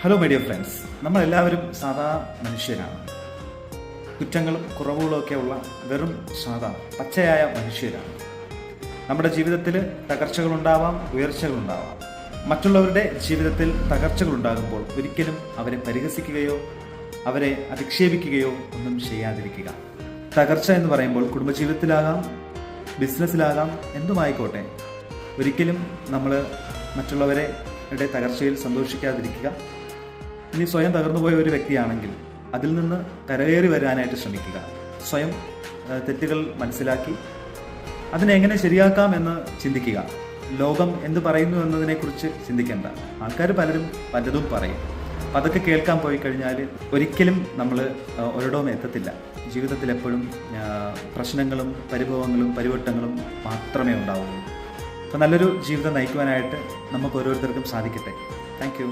Hello my dear friends, നമ്മളെല്ലാവരും സാധാ മനുഷ്യരാണ്. കുറ്റങ്ങളും കുറവുകളും ഒക്കെ ഉള്ള വെറും സാധാ പച്ചയായ മനുഷ്യരാണ്. നമ്മുടെ ജീവിതത്തിൽ തകർച്ചകളുണ്ടാവാം, ഉയർച്ചകളുണ്ടാവാം. മറ്റുള്ളവരുടെ ജീവിതത്തിൽ തകർച്ചകളുണ്ടാകുമ്പോൾ ഒരിക്കലും അവരെ പരിഹസിക്കുകയോ അവരെ അധിക്ഷേപിക്കുകയോ ഒന്നും ചെയ്യാതിരിക്കുക. തകർച്ച എന്ന് പറയുമ്പോൾ കുടുംബജീവിതത്തിലാകാം, ബിസിനസ്സിലാകാം, എന്തുമായിക്കോട്ടെ, ഒരിക്കലും നമ്മൾ മറ്റുള്ളവരുടെ തകർച്ചയിൽ സന്തോഷിക്കാതിരിക്കുക. ഇനി സ്വയം തകർന്നുപോയ ഒരു വ്യക്തിയാണെങ്കിൽ അതിൽ നിന്ന് കരകയറി വരാനായിട്ട് ശ്രമിക്കുക. സ്വയം തെറ്റുകൾ മനസ്സിലാക്കി അതിനെങ്ങനെ ശരിയാക്കാം എന്ന് ചിന്തിക്കുക. ലോകം എന്ത് പറയുന്നു എന്നതിനെക്കുറിച്ച് ചിന്തിക്കേണ്ട. ആൾക്കാർ പലതും പറയും. അപ്പം അതൊക്കെ കേൾക്കാൻ പോയി കഴിഞ്ഞാൽ ഒരിക്കലും നമ്മൾ ഒരിടവും എത്തത്തില്ല. ജീവിതത്തിൽ എപ്പോഴും പ്രശ്നങ്ങളും പരിഭവങ്ങളും പരിവട്ടങ്ങളും മാത്രമേ ഉണ്ടാവുള്ളൂ. അപ്പം നല്ലൊരു ജീവിതം നയിക്കുവാനായിട്ട് നമുക്ക് ഓരോരുത്തർക്കും സാധിക്കട്ടെ. Thank you.